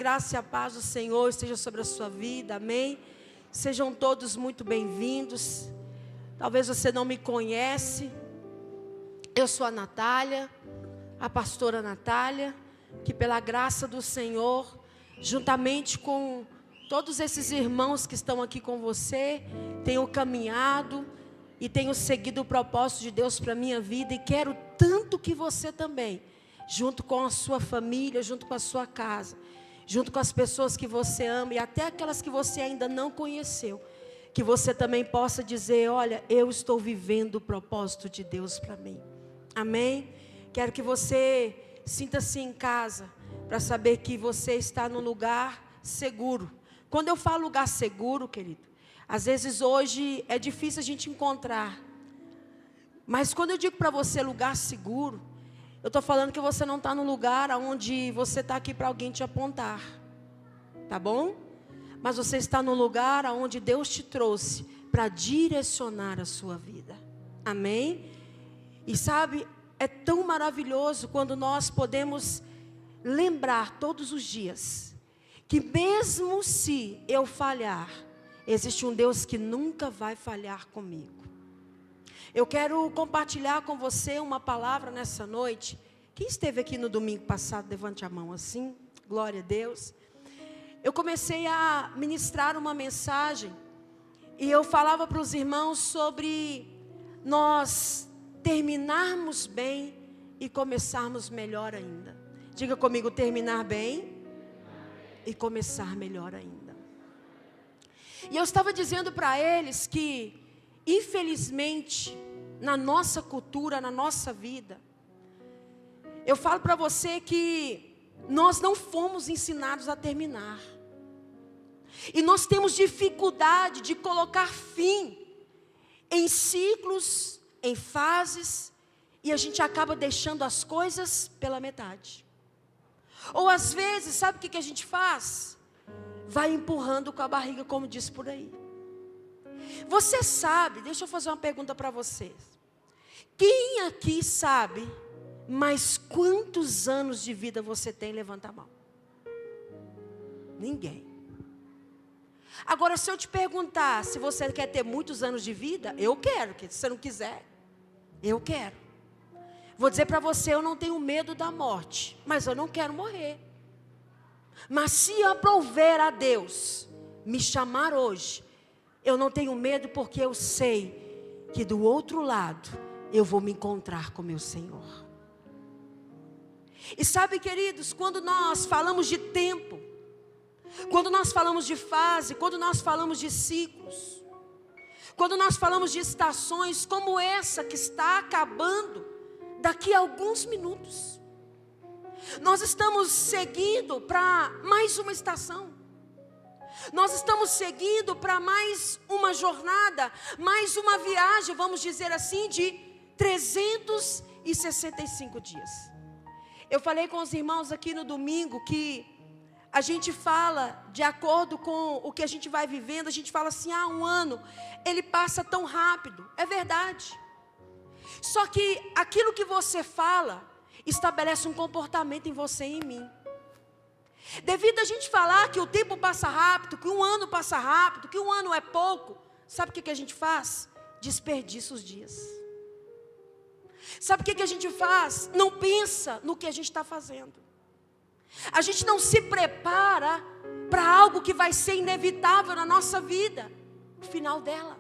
graça e a paz do Senhor esteja sobre a sua vida, amém? Sejam todos muito bem-vindos. Talvez você não me conhece. Eu sou a Natália, a pastora Natália, que pela graça do Senhor, juntamente com todos esses irmãos que estão aqui com você, tenho caminhado e tenho seguido o propósito de Deus para a minha vida, e quero tanto que você também, junto com a sua família, junto com a sua casa, junto com as pessoas que você ama e até aquelas que você ainda não conheceu, que você também possa dizer: olha, eu estou vivendo o propósito de Deus para mim, amém? Quero que você sinta-se em casa, para saber que você está num lugar seguro. Quando eu falo lugar seguro, querido, às vezes hoje é difícil a gente encontrar, mas quando eu digo para você lugar seguro, eu estou falando que você não está no lugar onde você está aqui para alguém te apontar, tá bom? Mas você está no lugar onde Deus te trouxe para direcionar a sua vida, amém? E sabe, é tão maravilhoso quando nós podemos lembrar todos os dias, que mesmo se eu falhar, existe um Deus que nunca vai falhar comigo. Eu quero compartilhar com você uma palavra nessa noite. Quem esteve aqui no domingo passado, levante a mão assim, glória a Deus. Eu comecei a ministrar uma mensagem, e eu falava para os irmãos sobre nós terminarmos bem e começarmos melhor ainda. Diga comigo: terminar bem e começar melhor ainda. E eu estava dizendo para eles que, infelizmente, na nossa cultura, na nossa vida, eu falo para você que nós não fomos ensinados a terminar. E nós temos dificuldade de colocar fim em ciclos, em fases, e a gente acaba deixando as coisas pela metade. Ou às vezes, sabe o que a gente faz? Vai empurrando com a barriga, como diz por aí. Você sabe, deixa eu fazer uma pergunta para vocês. Quem aqui sabe mais quantos anos de vida você tem? Levanta a mão. Ninguém. Agora, se eu te perguntar se você quer ter muitos anos de vida, eu quero. Se você não quiser, eu quero. Vou dizer para você, eu não tenho medo da morte, mas eu não quero morrer. Mas se aprouver a Deus me chamar hoje, eu não tenho medo, porque eu sei que do outro lado eu vou me encontrar com meu Senhor. E sabe, queridos, quando nós falamos de tempo, quando nós falamos de fase, quando nós falamos de ciclos, quando nós falamos de estações como essa que está acabando daqui a alguns minutos, nós estamos seguindo para mais uma estação. Nós estamos seguindo para mais uma jornada, mais uma viagem, vamos dizer assim, de 365 dias. Eu falei com os irmãos aqui no domingo que a gente fala de acordo com o que a gente vai vivendo. A gente fala assim: um ano, ele passa tão rápido. É verdade. Só que aquilo que você fala estabelece um comportamento em você e em mim. Devido a gente falar que o tempo passa rápido, que um ano passa rápido, que um ano é pouco, sabe o que a gente faz? Desperdiça os dias. Sabe o que a gente faz? Não pensa no que a gente está fazendo. A gente não se prepara para algo que vai ser inevitável na nossa vida, o final dela.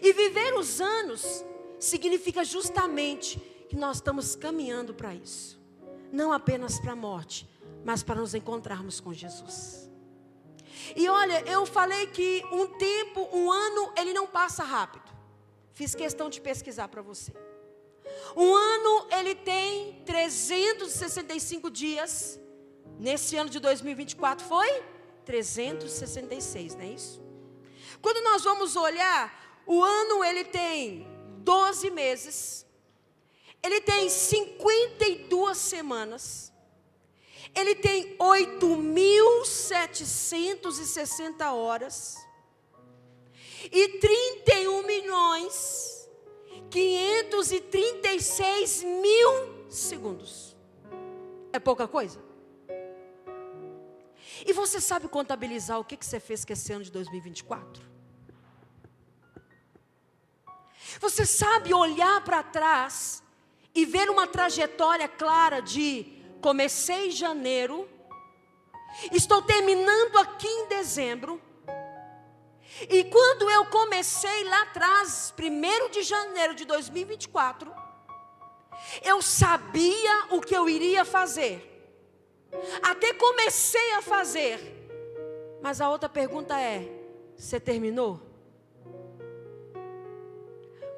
E viver os anos significa justamente que nós estamos caminhando para isso. Não apenas para a morte, mas para nos encontrarmos com Jesus. E olha, eu falei que um tempo, um ano, ele não passa rápido. Fiz questão de pesquisar para você. Um ano, ele tem 365 dias. Nesse ano de 2024 foi 366, não é isso? Quando nós vamos olhar, o ano ele tem 12 meses. Ele tem 52 semanas. Ele tem 8.760 horas. E 31.536.000 segundos. É pouca coisa? E você sabe contabilizar o que você fez com esse ano de 2024? Você sabe olhar para trás e ver uma trajetória clara de comecei em janeiro, estou terminando aqui em dezembro, e quando eu comecei lá atrás, 1º de janeiro de 2024, eu sabia o que eu iria fazer, até comecei a fazer, mas a outra pergunta é, você terminou?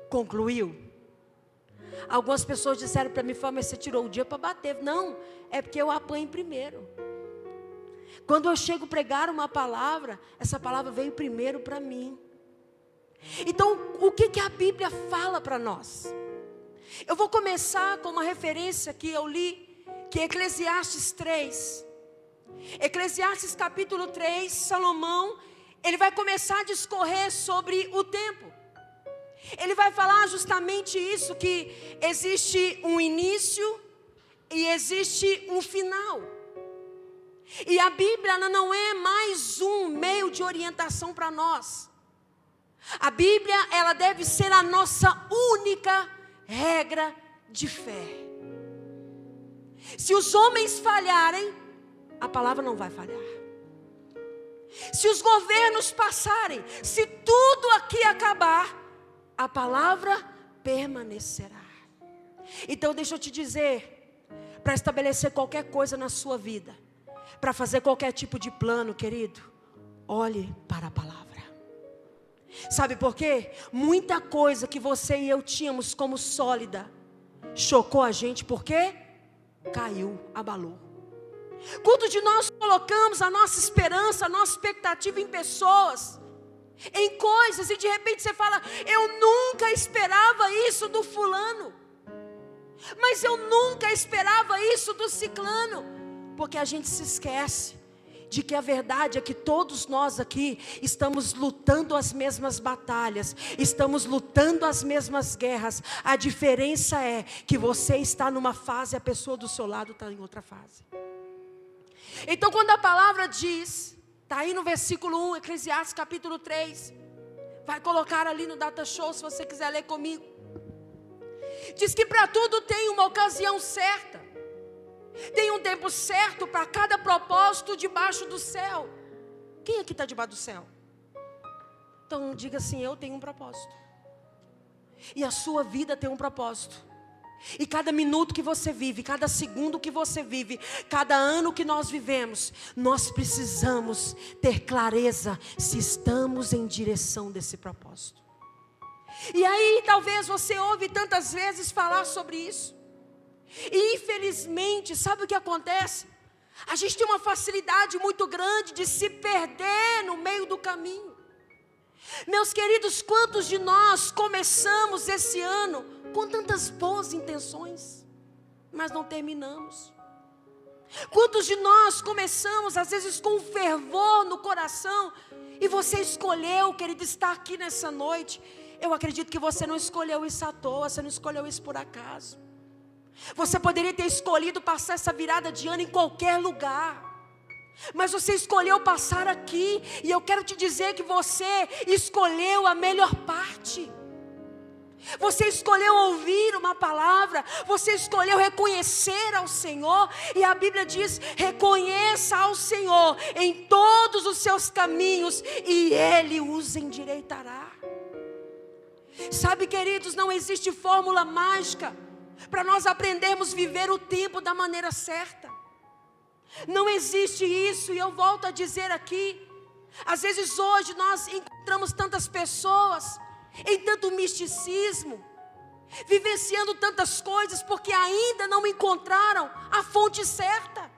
Concluiu? Algumas pessoas disseram para mim, mas você tirou o dia para bater. Não, é porque eu apanho primeiro. Quando eu chego a pregar uma palavra, essa palavra veio primeiro para mim. Então, o que a Bíblia fala para nós? Eu vou começar com uma referência que eu li, que é Eclesiastes 3. Eclesiastes capítulo 3, Salomão, ele vai começar a discorrer sobre o tempo. Ele vai falar justamente isso, que existe um início e existe um final. E a Bíblia ela não é mais um meio de orientação para nós. A Bíblia ela deve ser a nossa única regra de fé. Se os homens falharem, a palavra não vai falhar. Se os governos passarem, se tudo aqui acabar, a palavra permanecerá. Então deixa eu te dizer, para estabelecer qualquer coisa na sua vida, para fazer qualquer tipo de plano, querido, olhe para a palavra. Sabe por quê? Muita coisa que você e eu tínhamos como sólida, chocou a gente, porque caiu, abalou. Quanto de nós colocamos a nossa esperança, a nossa expectativa em pessoas, em coisas, e de repente você fala, eu nunca esperava isso do fulano, mas eu nunca esperava isso do ciclano, porque a gente se esquece de que a verdade é que todos nós aqui estamos lutando as mesmas batalhas, estamos lutando as mesmas guerras. A diferença é que você está numa fase e a pessoa do seu lado está em outra fase. Então quando a palavra diz, está aí no versículo 1, Eclesiastes capítulo 3, vai colocar ali no Data Show se você quiser ler comigo. Diz que para tudo tem uma ocasião certa, tem um tempo certo para cada propósito debaixo do céu. Quem aqui está debaixo do céu? Então diga assim, eu tenho um propósito, e a sua vida tem um propósito. E cada minuto que você vive, cada segundo que você vive, cada ano que nós vivemos, nós precisamos ter clareza se estamos em direção desse propósito. E aí talvez você ouve tantas vezes falar sobre isso, e infelizmente, sabe o que acontece? A gente tem uma facilidade muito grande de se perder no meio do caminho. Meus queridos, quantos de nós começamos esse ano com tantas boas intenções, mas não terminamos? Quantos de nós começamos às vezes com um fervor no coração, e você escolheu, querido, estar aqui nessa noite. Eu acredito que você não escolheu isso à toa, você não escolheu isso por acaso. Você poderia ter escolhido passar essa virada de ano em qualquer lugar, mas você escolheu passar aqui, e eu quero te dizer que você escolheu a melhor parte. Você escolheu ouvir uma palavra, você escolheu reconhecer ao Senhor, e a Bíblia diz, reconheça ao Senhor em todos os seus caminhos, e Ele os endireitará. Sabe, queridos, não existe fórmula mágica para nós aprendermos a viver o tempo da maneira certa. Não existe isso, e eu volto a dizer aqui, às vezes hoje nós encontramos tantas pessoas em tanto misticismo, vivenciando tantas coisas, porque ainda não encontraram a fonte certa,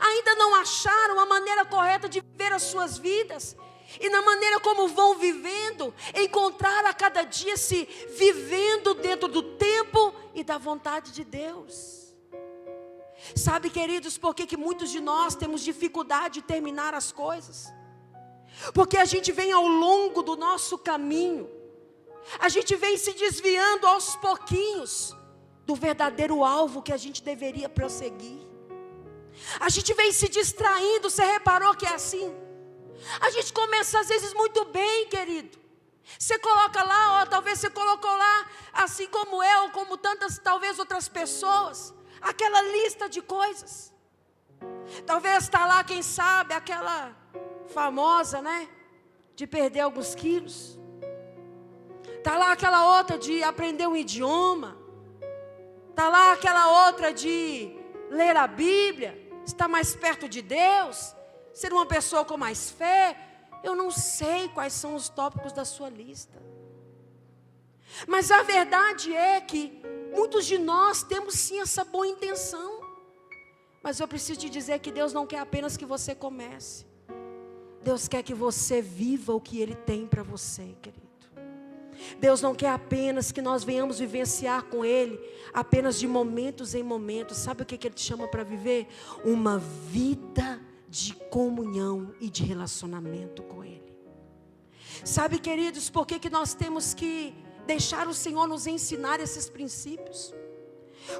ainda não acharam a maneira correta de viver as suas vidas, e na maneira como vão vivendo, encontrar a cada dia se vivendo dentro do tempo e da vontade de Deus. Sabe, queridos, por que muitos de nós temos dificuldade de terminar as coisas? Porque a gente vem ao longo do nosso caminho, a gente vem se desviando aos pouquinhos do verdadeiro alvo que a gente deveria prosseguir. A gente vem se distraindo, você reparou que é assim? A gente começa às vezes muito bem, querido. Você coloca lá, ó, talvez você colocou lá, assim como eu, como tantas, talvez outras pessoas, aquela lista de coisas. Talvez está lá, quem sabe, aquela famosa, né? De perder alguns quilos. Está lá aquela outra de aprender um idioma. Está lá aquela outra de ler a Bíblia, estar mais perto de Deus, ser uma pessoa com mais fé. Eu não sei quais são os tópicos da sua lista. Mas a verdade é que muitos de nós temos sim essa boa intenção. Mas eu preciso te dizer que Deus não quer apenas que você comece. Deus quer que você viva o que Ele tem para você, querido. Deus não quer apenas que nós venhamos vivenciar com Ele, apenas de momentos em momentos. Sabe o que Ele te chama para viver? Uma vida de comunhão e de relacionamento com Ele. Sabe, queridos, por que nós temos que deixar o Senhor nos ensinar esses princípios?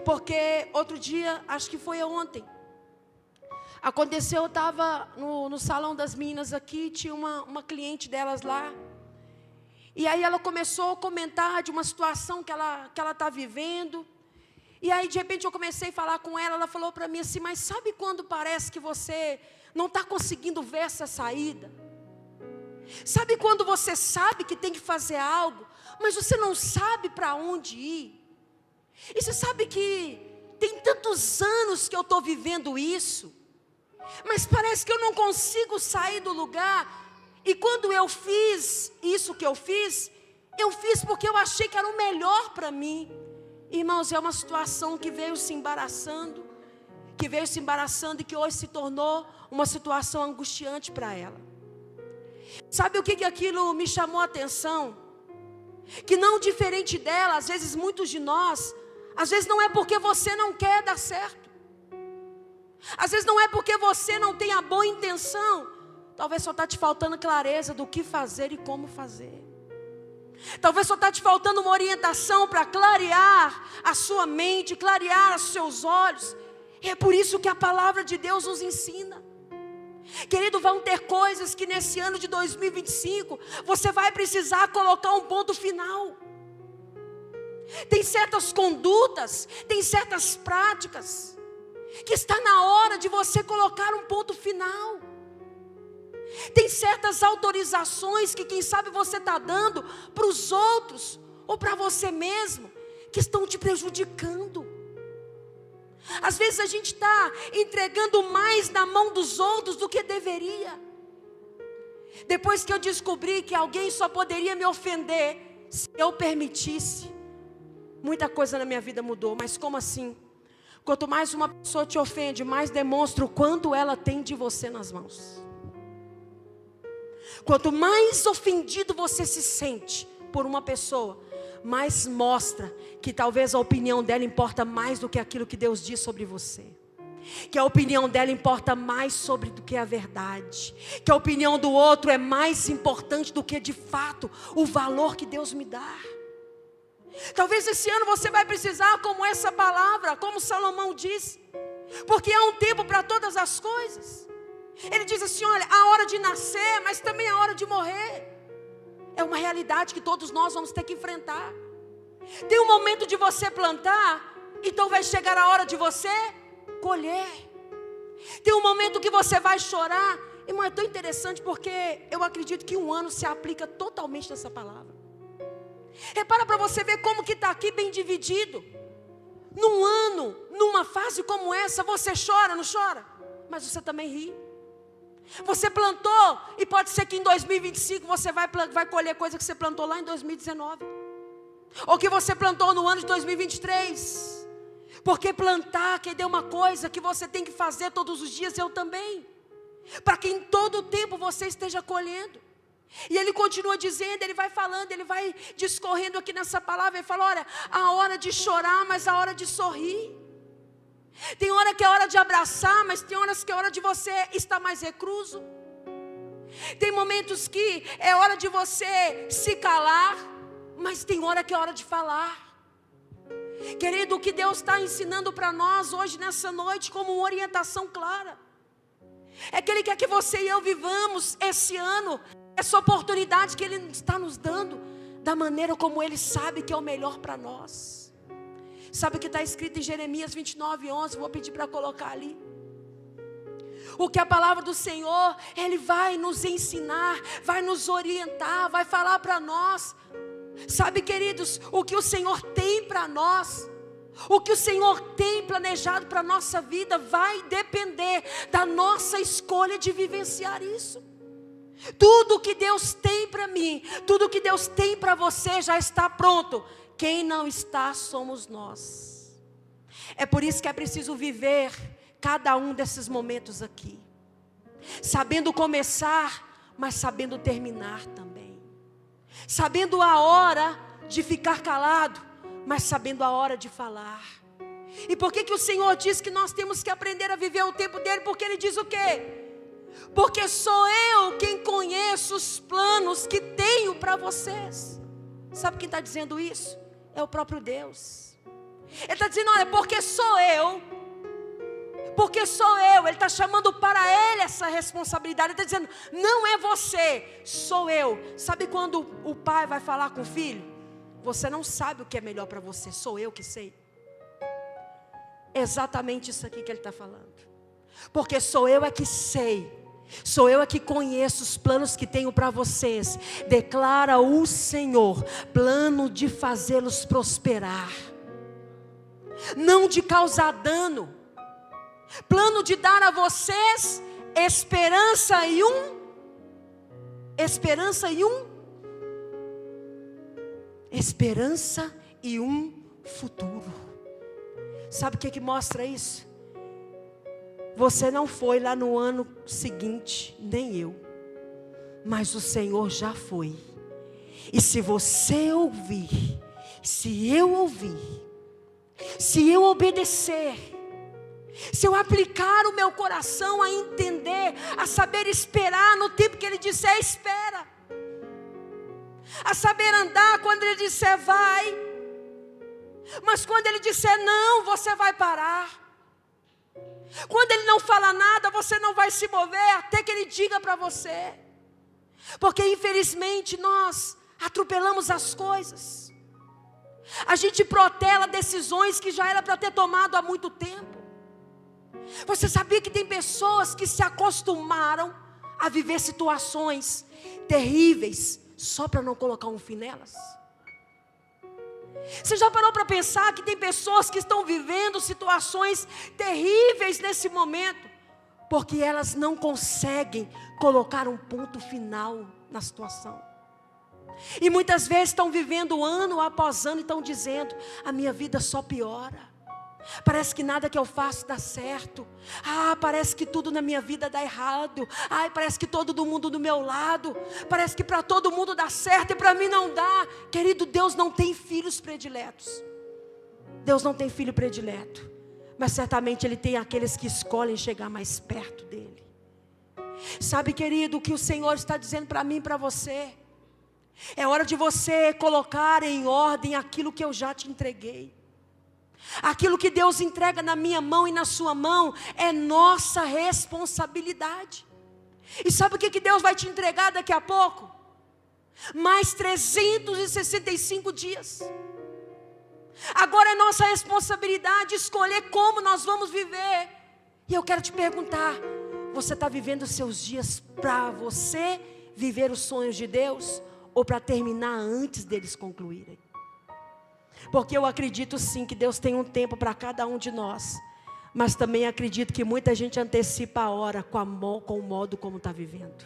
Porque outro dia, acho que foi ontem, aconteceu, eu estava no salão das meninas aqui, tinha uma cliente delas lá, e aí ela começou a comentar de uma situação que ela está vivendo, e aí de repente eu comecei a falar com ela, ela falou para mim assim, mas sabe quando parece que você não está conseguindo ver essa saída? Sabe quando você sabe que tem que fazer algo, mas você não sabe para onde ir? E você sabe que tem tantos anos que eu estou vivendo isso, mas parece que eu não consigo sair do lugar. E quando eu fiz isso que eu fiz porque eu achei que era o melhor para mim. Irmãos, é uma situação que veio se embaraçando, e que hoje se tornou uma situação angustiante para ela. Sabe o que aquilo me chamou a atenção? Que não diferente dela, às vezes muitos de nós, às vezes não é porque você não quer dar certo, às vezes não é porque você não tem a boa intenção, talvez só está te faltando clareza do que fazer e como fazer. Talvez só está te faltando uma orientação para clarear a sua mente, clarear os seus olhos. E é por isso que a palavra de Deus nos ensina. Querido, vão ter coisas que nesse ano de 2025 você vai precisar colocar um ponto final. Tem certas condutas, tem certas práticas que está na hora de você colocar um ponto final. Tem certas autorizações que quem sabe você está dando para os outros ou para você mesmo, que estão te prejudicando. Às vezes a gente está entregando mais na mão dos outros do que deveria. Depois que eu descobri que alguém só poderia me ofender se eu permitisse, muita coisa na minha vida mudou. Mas como assim? Quanto mais uma pessoa te ofende, mais demonstra o quanto ela tem de você nas mãos. Quanto mais ofendido você se sente por uma pessoa, mais mostra que talvez a opinião dela importa mais do que aquilo que Deus diz sobre você. Que a opinião dela importa mais sobre do que a verdade. Que a opinião do outro é mais importante do que de fato o valor que Deus me dá. Talvez esse ano você vai precisar como essa palavra, como Salomão disse. Porque há um tempo para todas as coisas. Ele diz assim, olha, há hora de nascer, mas também há hora de morrer. É uma realidade que todos nós vamos ter que enfrentar. Tem um momento de você plantar, então vai chegar a hora de você colher. Tem um momento que você vai chorar. Irmão, é tão interessante porque eu acredito que um ano se aplica totalmente nessa palavra. Repara para você ver como que está aqui bem dividido. Num ano, numa fase como essa, você chora, não chora? Mas você também ri. Você plantou e pode ser que em 2025 você vai colher coisa que você plantou lá em 2019. Ou que você plantou no ano de 2023. Porque plantar, que é uma coisa que você tem que fazer todos os dias, eu também. Para que em todo o tempo você esteja colhendo. E ele continua dizendo, ele vai falando, ele vai discorrendo aqui nessa palavra. Ele fala, olha, a hora de chorar, mas a hora de sorrir. Tem hora que é hora de abraçar, mas tem horas que é hora de você estar mais recluso. Tem momentos que é hora de você se calar, mas tem hora que é hora de falar. Querido, o que Deus está ensinando para nós hoje, nessa noite, como uma orientação clara, é que Ele quer que você e eu vivamos esse ano, essa oportunidade que Ele está nos dando, da maneira como Ele sabe que é o melhor para nós. Sabe o que está escrito em Jeremias 29:11? Vou pedir para colocar ali. O que a palavra do Senhor, Ele vai nos ensinar, vai nos orientar, vai falar para nós. Sabe, queridos, o que o Senhor tem para nós, o que o Senhor tem planejado para a nossa vida, vai depender da nossa escolha de vivenciar isso. Tudo que Deus tem para mim, tudo que Deus tem para você já está pronto. Quem não está somos nós. É por isso que é preciso viver cada um desses momentos aqui, sabendo começar, mas sabendo terminar também, sabendo a hora de ficar calado, mas sabendo a hora de falar. E por que o Senhor diz que nós temos que aprender a viver o tempo dele? Porque Ele diz o quê? Porque sou eu quem conheço os planos que tenho para vocês. Sabe quem está dizendo isso? É o próprio Deus. Ele está dizendo, olha, porque sou eu. Ele está chamando para Ele essa responsabilidade. Ele está dizendo, não é você, sou eu. Sabe quando o pai vai falar com o filho? Você não sabe o que é melhor para você, sou eu que sei. É exatamente isso aqui que Ele está falando. Porque sou eu é que sei, sou eu é que conheço os planos que tenho para vocês, declara o Senhor, plano de fazê-los prosperar, não de causar dano, plano de dar a vocês esperança e um futuro. Sabe o que mostra isso? Você não foi lá no ano seguinte, nem eu, mas o Senhor já foi. E se você ouvir, se eu ouvir, se eu obedecer, se eu aplicar o meu coração a entender, a saber esperar no tempo que Ele disser espera, a saber andar quando Ele disser vai, mas quando Ele disser não, você vai parar. Quando Ele não fala nada, você não vai se mover até que Ele diga para você. Porque infelizmente nós atropelamos as coisas. A gente protela decisões que já era para ter tomado há muito tempo. Você sabia que tem pessoas que se acostumaram a viver situações terríveis só para não colocar um fim nelas? Você já parou para pensar que tem pessoas que estão vivendo situações terríveis nesse momento, porque elas não conseguem colocar um ponto final na situação? E muitas vezes estão vivendo ano após ano e estão dizendo, a minha vida só piora. Parece que nada que eu faço dá certo. Parece que tudo na minha vida dá errado. Parece que todo mundo do meu lado. Parece que para todo mundo dá certo e para mim não dá. Querido, Deus não tem filhos prediletos. Deus não tem filho predileto. Mas certamente Ele tem aqueles que escolhem chegar mais perto dEle. Sabe, querido, o que o Senhor está dizendo para mim e para você? É hora de você colocar em ordem aquilo que eu já te entreguei. Aquilo que Deus entrega na minha mão e na sua mão é nossa responsabilidade. E sabe o que Deus vai te entregar daqui a pouco? Mais 365 dias. Agora é nossa responsabilidade escolher como nós vamos viver. E eu quero te perguntar, você está vivendo os seus dias para você viver os sonhos de Deus? Ou para terminar antes deles concluírem? Porque eu acredito sim que Deus tem um tempo para cada um de nós. Mas também acredito que muita gente antecipa a hora com o modo como está vivendo.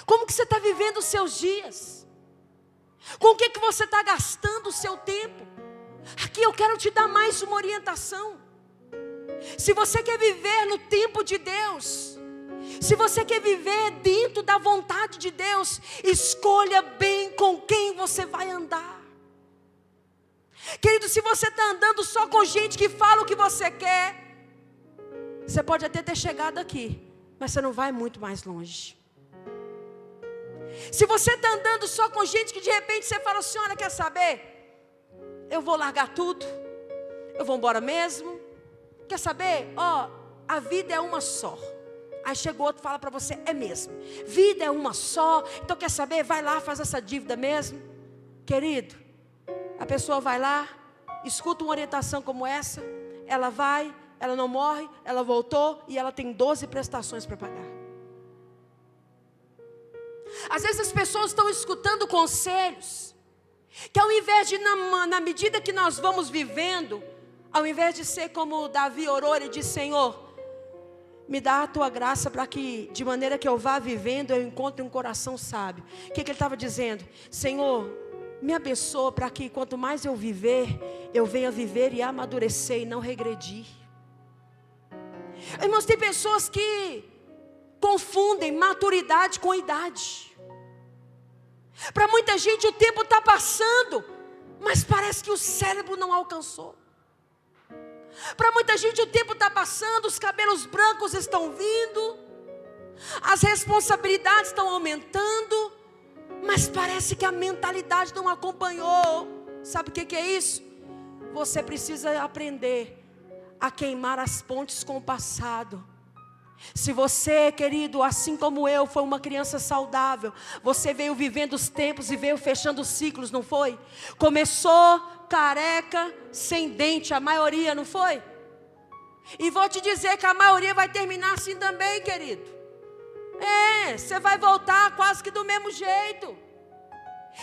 Como que você está vivendo os seus dias? Com o que você está gastando o seu tempo? Aqui eu quero te dar mais uma orientação. Se você quer viver no tempo de Deus, se você quer viver dentro da vontade de Deus, escolha bem com quem você vai andar. Querido, se você está andando só com gente que fala o que você quer, você pode até ter chegado aqui, mas você não vai muito mais longe. Se você está andando só com gente que de repente você fala assim, olha, quer saber? eu vou largar tudo, eu vou embora mesmo. Quer saber? A vida é uma só. Aí chega outro e fala para você, é mesmo, vida é uma só, então quer saber? Vai lá, faz essa dívida mesmo. Querido, a pessoa vai lá, escuta uma orientação como essa, ela vai, ela não morre, ela voltou e ela tem 12 prestações para pagar. Às vezes as pessoas estão escutando conselhos, que ao invés de, na medida que nós vamos vivendo, ao invés de ser como Davi orou, ele disse, Senhor, me dá a tua graça para que, de maneira que eu vá vivendo, eu encontre um coração sábio. O que ele estava dizendo? Senhor, me abençoa para que quanto mais eu viver, eu venha viver e amadurecer e não regredir. Irmãos, tem pessoas que confundem maturidade com idade. Para muita gente o tempo está passando, mas parece que o cérebro não alcançou. Para muita gente o tempo está passando, os cabelos brancos estão vindo, as responsabilidades estão aumentando, mas parece que a mentalidade não acompanhou. Sabe o que é isso? Você precisa aprender a queimar as pontes com o passado. Se você, querido, assim como eu, foi uma criança saudável, você veio vivendo os tempos e veio fechando os ciclos, não foi? Começou careca, sem dente, a maioria, não foi? E vou te dizer que a maioria vai terminar assim também, querido. Você vai voltar quase que do mesmo jeito.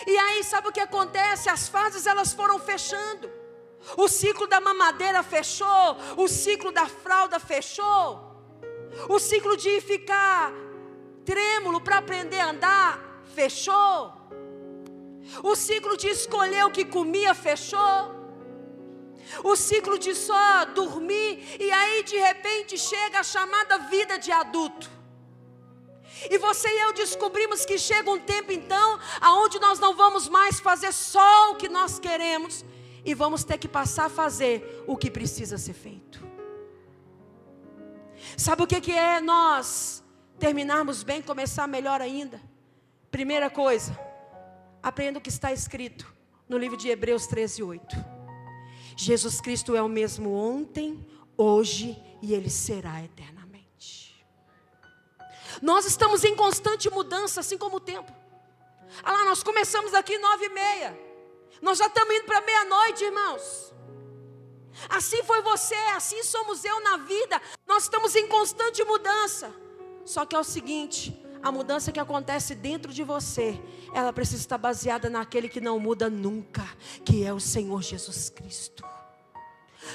E aí sabe o que acontece? As fases elas foram fechando. O ciclo da mamadeira fechou, o ciclo da fralda fechou, o ciclo de ficar trêmulo para aprender a andar fechou, o ciclo de escolher o que comia fechou, o ciclo de só dormir, e aí de repente chega a chamada vida de adulto. E você e eu descobrimos que chega um tempo então, aonde nós não vamos mais fazer só o que nós queremos, e vamos ter que passar a fazer o que precisa ser feito. Sabe o que é nós terminarmos bem, começar melhor ainda? Primeira coisa, aprenda o que está escrito no livro de Hebreus 13:8. Jesus Cristo é o mesmo ontem, hoje e Ele será eternamente. Nós estamos em constante mudança, assim como o tempo. Lá, nós começamos aqui 9h30. Nós já estamos indo para meia-noite, irmãos. Assim foi você, assim somos eu na vida. Nós estamos em constante mudança. Só que é o seguinte, a mudança que acontece dentro de você, ela precisa estar baseada naquele que não muda nunca, que é o Senhor Jesus Cristo.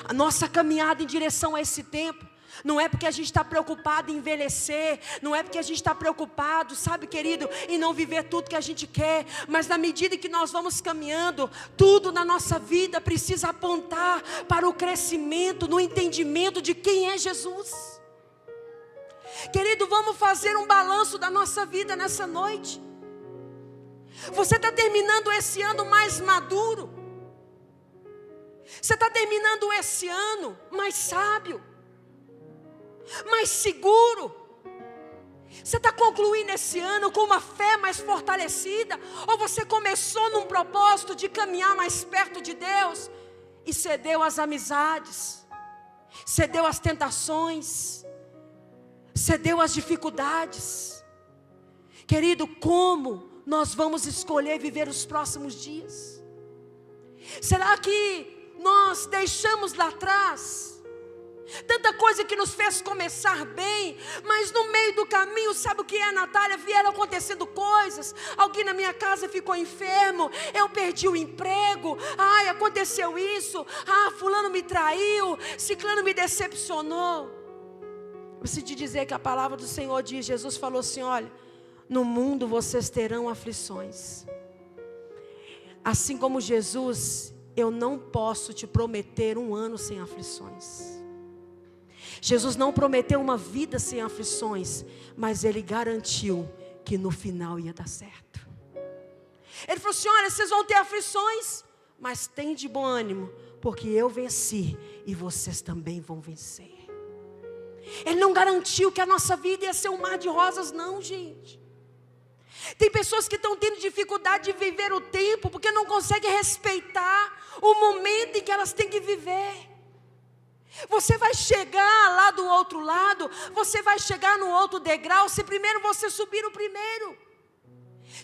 A nossa caminhada em direção a esse tempo não é porque a gente está preocupado em envelhecer, não é porque a gente está preocupado, sabe, querido, em não viver tudo que a gente quer, mas na medida que nós vamos caminhando, tudo na nossa vida precisa apontar para o crescimento, no entendimento de quem é Jesus. Querido, vamos fazer um balanço da nossa vida nessa noite. Você está terminando esse ano mais maduro, você está terminando esse ano mais sábio, mais seguro. Você está concluindo esse ano com uma fé mais fortalecida? Ou você começou num propósito de caminhar mais perto de Deus e cedeu às amizades, cedeu às tentações, cedeu às dificuldades? Querido, como nós vamos escolher viver os próximos dias? Será que nós deixamos lá atrás tanta coisa que nos fez começar bem, mas no meio do caminho, sabe o que é, Natália? Vieram acontecendo coisas. Alguém na minha casa ficou enfermo, eu perdi o emprego, aconteceu isso, fulano me traiu, ciclano me decepcionou. Eu preciso te dizer que a palavra do Senhor diz, Jesus falou assim, olha, no mundo vocês terão aflições. Assim como Jesus, eu não posso te prometer um ano sem aflições. Jesus não prometeu uma vida sem aflições, mas Ele garantiu que no final ia dar certo. Ele falou assim, olha, vocês vão ter aflições, mas tem de bom ânimo, porque eu venci e vocês também vão vencer. Ele não garantiu que a nossa vida ia ser um mar de rosas, não, gente. Tem pessoas que estão tendo dificuldade de viver o tempo, porque não conseguem respeitar o momento em que elas têm que viver. Você vai chegar lá do outro lado, você vai chegar no outro degrau, se primeiro você subir o primeiro.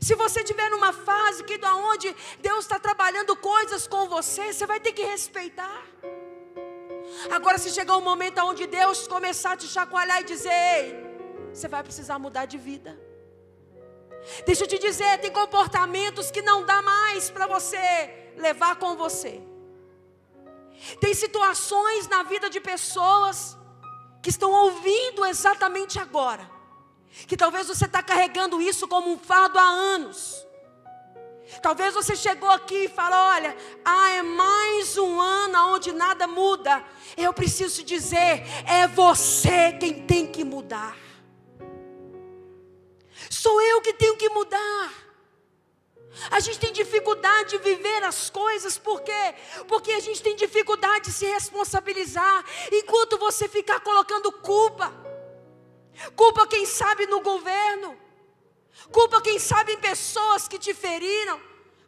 Se você estiver numa fase que onde Deus está trabalhando coisas com você, você vai ter que respeitar. Agora, se chegar um momento onde Deus começar a te chacoalhar e dizer: ei, você vai precisar mudar de vida. Deixa eu te dizer, tem comportamentos que não dá mais para você levar com você. Tem situações na vida de pessoas que estão ouvindo exatamente agora, que talvez você está carregando isso como um fardo há anos. Talvez você chegou aqui e falou: olha, é mais um ano onde nada muda. Eu preciso dizer, é você quem tem que mudar. Sou eu que tenho que mudar. A gente tem dificuldade de viver as coisas, por quê? Porque a gente tem dificuldade de se responsabilizar. Enquanto você ficar colocando culpa quem sabe no governo, culpa quem sabe em pessoas que te feriram,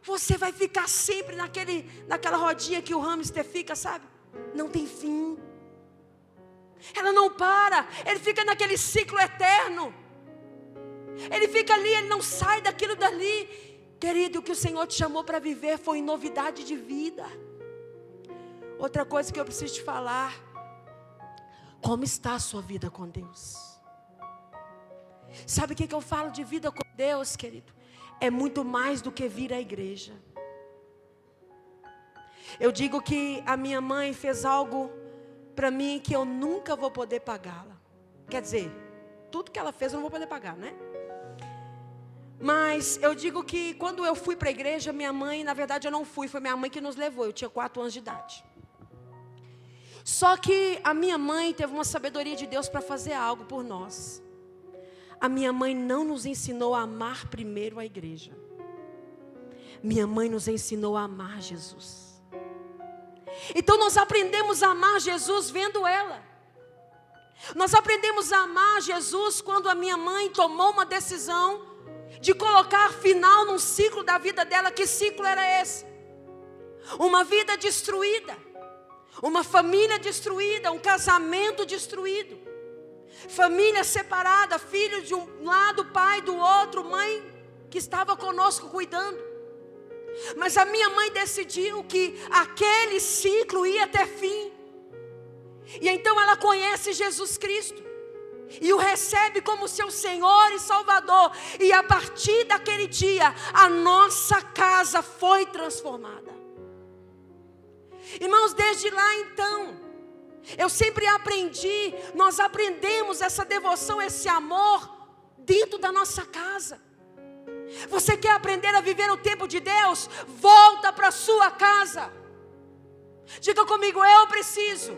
você vai ficar sempre naquela rodinha que o hamster fica, sabe? Não tem fim. Ela não para, ele fica naquele ciclo eterno. Ele fica ali, ele não sai daquilo dali. Querido, o que o Senhor te chamou para viver foi novidade de vida. Outra coisa que eu preciso te falar: como está a sua vida com Deus? Sabe o que eu falo de vida com Deus, querido? É muito mais do que vir à igreja. Eu digo que a minha mãe fez algo para mim que eu nunca vou poder pagá-la. Quer dizer, tudo que ela fez eu não vou poder pagar, né? Mas eu digo que quando eu fui para a igreja, minha mãe, na verdade eu não fui, foi minha mãe que nos levou, eu tinha 4 anos de idade. Só que a minha mãe teve uma sabedoria de Deus para fazer algo por nós. A minha mãe não nos ensinou a amar primeiro a igreja. Minha mãe nos ensinou a amar Jesus. Então nós aprendemos a amar Jesus vendo ela. Nós aprendemos a amar Jesus quando a minha mãe tomou uma decisão de colocar final num ciclo da vida dela. Que ciclo era esse? Uma vida destruída, uma família destruída, um casamento destruído, família separada, filho de um lado, pai do outro, mãe que estava conosco cuidando. Mas a minha mãe decidiu que aquele ciclo ia ter fim. E então ela conhece Jesus Cristo e o recebe como seu Senhor e Salvador. E a partir daquele dia, a nossa casa foi transformada. Irmãos, desde lá então, eu sempre aprendi, nós aprendemos essa devoção, esse amor dentro da nossa casa. Você quer aprender a viver o tempo de Deus? Volta para a sua casa. Diga comigo: eu preciso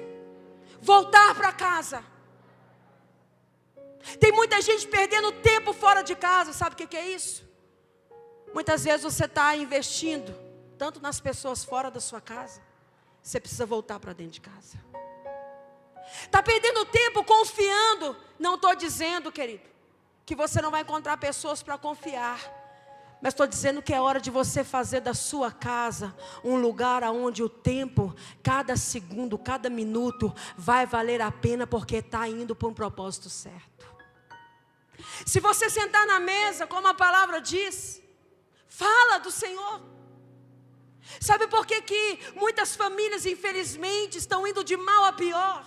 voltar para casa. Tem muita gente perdendo tempo fora de casa. Sabe o que é isso? Muitas vezes você está investindo tanto nas pessoas fora da sua casa, você precisa voltar para dentro de casa. Está perdendo tempo confiando. Não estou dizendo, querido, que você não vai encontrar pessoas para confiar, mas estou dizendo que é hora de você fazer da sua casa um lugar onde o tempo, cada segundo, cada minuto vai valer a pena, porque está indo para um propósito certo. Se você sentar na mesa, como a palavra diz, fala do Senhor. Sabe por que muitas famílias, infelizmente, estão indo de mal a pior?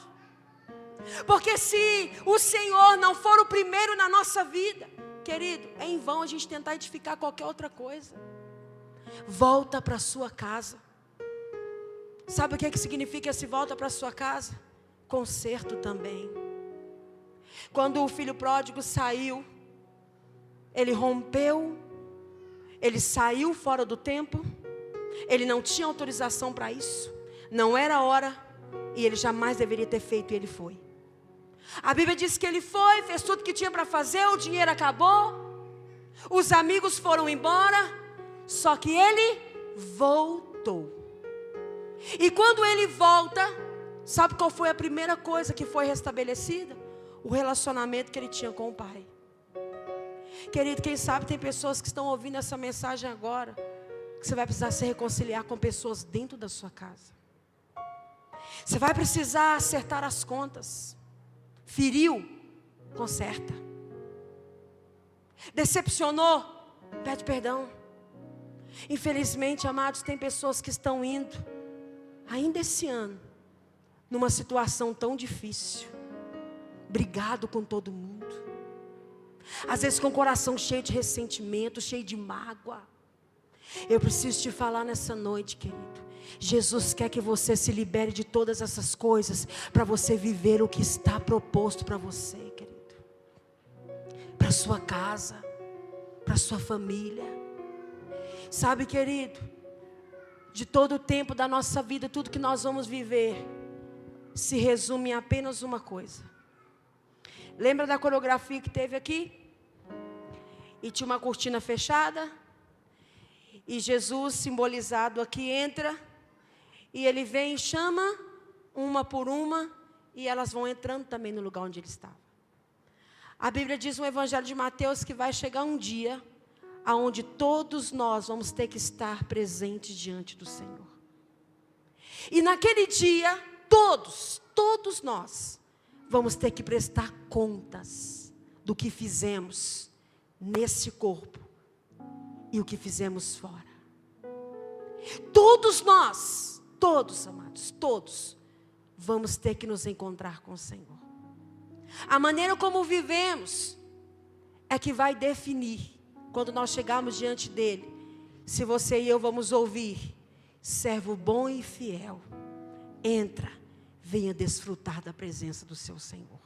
Porque se o Senhor não for o primeiro na nossa vida, querido, é em vão a gente tentar edificar qualquer outra coisa. Volta para a sua casa. Sabe o que significa esse volta para a sua casa? Conserto também. Quando o filho pródigo saiu, ele rompeu, ele saiu fora do tempo, ele não tinha autorização para isso, não era hora, e ele jamais deveria ter feito, e ele foi. A Bíblia diz que ele foi, fez tudo que tinha para fazer, o dinheiro acabou, os amigos foram embora, só que ele voltou. E quando ele volta, sabe qual foi a primeira coisa que foi restabelecida? O relacionamento que ele tinha com o pai. Querido, quem sabe tem pessoas que estão ouvindo essa mensagem agora, que você vai precisar se reconciliar com pessoas dentro da sua casa. Você vai precisar acertar as contas. Feriu, conserta. Decepcionou, pede perdão. Infelizmente, amados, tem pessoas que estão indo, ainda esse ano, numa situação tão difícil, brigado com todo mundo, às vezes com o coração cheio de ressentimento, cheio de mágoa. Eu preciso te falar nessa noite, querido, Jesus quer que você se libere de todas essas coisas, para você viver o que está proposto para você, querido, para sua casa, para sua família. Sabe, querido, de todo o tempo da nossa vida, tudo que nós vamos viver se resume em apenas uma coisa. Lembra da coreografia que teve aqui? E tinha uma cortina fechada, e Jesus simbolizado aqui entra, e ele vem e chama uma por uma, e elas vão entrando também no lugar onde ele estava. A Bíblia diz no Evangelho de Mateus que vai chegar um dia aonde todos nós vamos ter que estar presentes diante do Senhor. E naquele dia, todos nós vamos ter que prestar contas do que fizemos nesse corpo e o que fizemos fora. Todos nós, todos amados, todos vamos ter que nos encontrar com o Senhor. A maneira como vivemos é que vai definir, quando nós chegarmos diante dele, se você e eu vamos ouvir: servo bom e fiel, entra, venha desfrutar da presença do seu Senhor.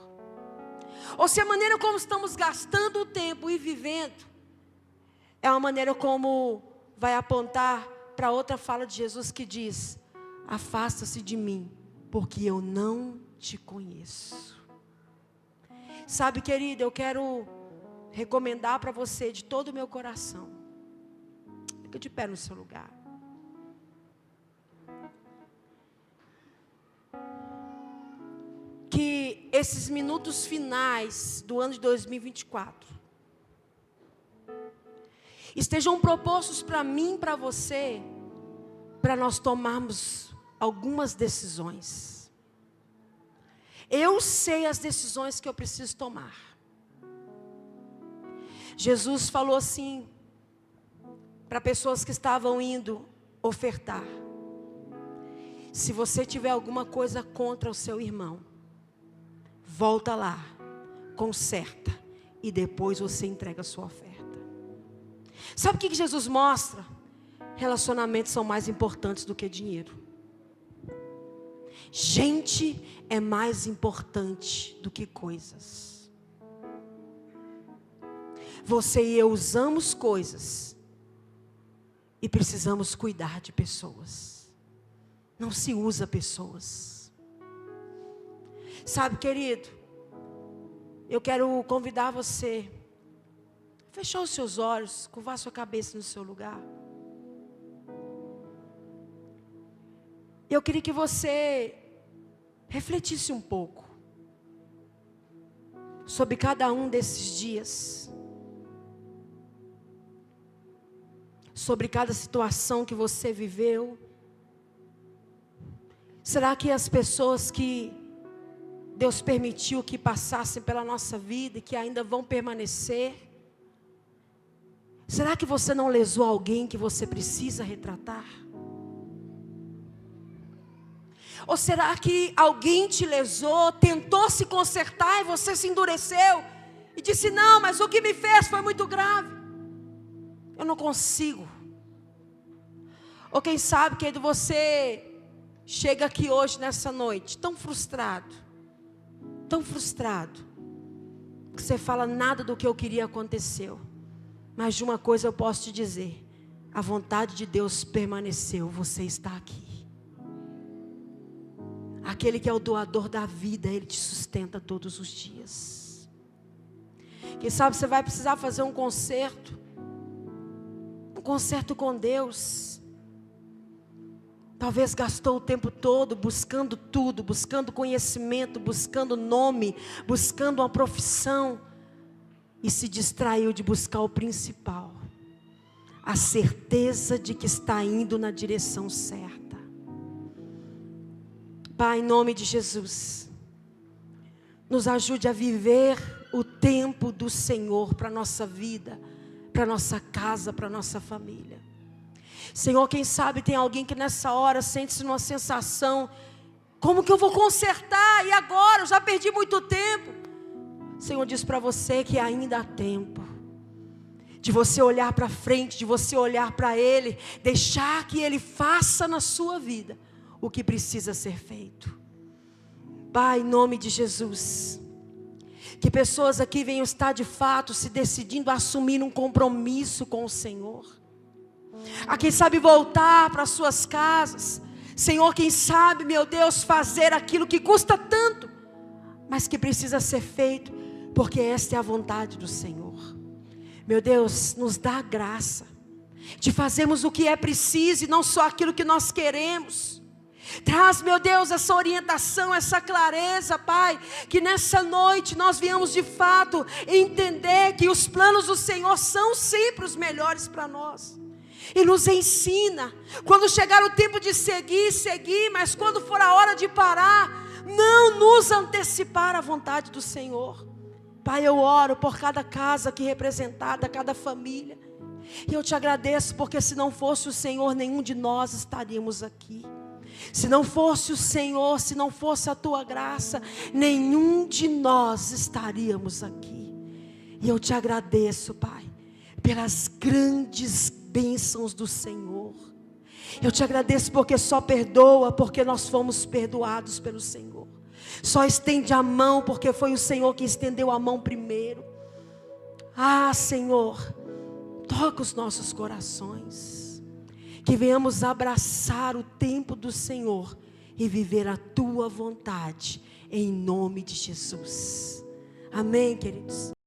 Ou se a maneira como estamos gastando o tempo e vivendo é uma maneira como vai apontar para outra fala de Jesus que diz: afasta-se de mim, porque eu não te conheço. Sabe, querido, eu quero recomendar para você de todo o meu coração, fica de pé no seu lugar. Que esses minutos finais do ano de 2024 estejam propostos para mim, para você, para nós tomarmos algumas decisões. Eu sei as decisões que eu preciso tomar. Jesus falou assim para pessoas que estavam indo ofertar: se você tiver alguma coisa contra o seu irmão, volta lá, conserta, e depois você entrega a sua oferta. Sabe o que Jesus mostra? Relacionamentos são mais importantes do que dinheiro. Gente é mais importante do que coisas. Você e eu usamos coisas e precisamos cuidar de pessoas. Não se usa pessoas. Sabe, querido, eu quero convidar você a fechar os seus olhos, curvar sua cabeça no seu lugar. Eu queria que você refletisse um pouco sobre cada um desses dias, sobre cada situação que você viveu. Será que as pessoas que Deus permitiu que passassem pela nossa vida e que ainda vão permanecer, será que você não lesou alguém que você precisa retratar? Ou será que alguém te lesou, tentou se consertar e você se endureceu e disse: não, mas o que me fez foi muito grave, eu não consigo. Ou quem sabe, querido, você chega aqui hoje nessa noite tão frustrado, que você fala: nada do que eu queria aconteceu. Mas de uma coisa eu posso te dizer: a vontade de Deus permaneceu, você está aqui. Aquele que é o doador da vida, Ele te sustenta todos os dias. Quem sabe você vai precisar fazer um concerto com Deus. Talvez gastou o tempo todo buscando tudo, buscando conhecimento, buscando nome, buscando uma profissão. e se distraiu de buscar o principal, a certeza de que está indo na direção certa. Pai, em nome de Jesus, nos ajude a viver o tempo do Senhor para a nossa vida, para a nossa casa, para a nossa família. Senhor, quem sabe tem alguém que nessa hora sente-se numa sensação: como que eu vou consertar? E agora? Eu já perdi muito tempo. O Senhor diz para você que ainda há tempo de você olhar para frente, de você olhar para Ele, deixar que Ele faça na sua vida o que precisa ser feito. Pai, em nome de Jesus, que pessoas aqui venham estar de fato se decidindo a assumir um compromisso com o Senhor. A quem sabe voltar para suas casas. Senhor, quem sabe, meu Deus, fazer aquilo que custa tanto, mas que precisa ser feito, porque esta é a vontade do Senhor. Meu Deus, nos dá a graça de fazermos o que é preciso e não só aquilo que nós queremos. Traz, meu Deus, essa orientação, essa clareza, Pai, que nessa noite nós venhamos de fato entender que os planos do Senhor são sempre os melhores para nós. E nos ensina, quando chegar o tempo de seguir, mas quando for a hora de parar, não nos antecipar à vontade do Senhor. Pai, eu oro por cada casa aqui representada, cada família, e eu te agradeço, porque se não fosse o Senhor, nenhum de nós estaríamos aqui. Se não fosse o Senhor, se não fosse a tua graça, nenhum de nós estaríamos aqui. E eu te agradeço, Pai, pelas grandes bênçãos do Senhor. Eu te agradeço porque só perdoa porque nós fomos perdoados pelo Senhor. Só estende a mão porque foi o Senhor que estendeu a mão primeiro. Ah, Senhor, toca os nossos corações, que venhamos abraçar o tempo do Senhor e viver a tua vontade, em nome de Jesus. Amém, queridos?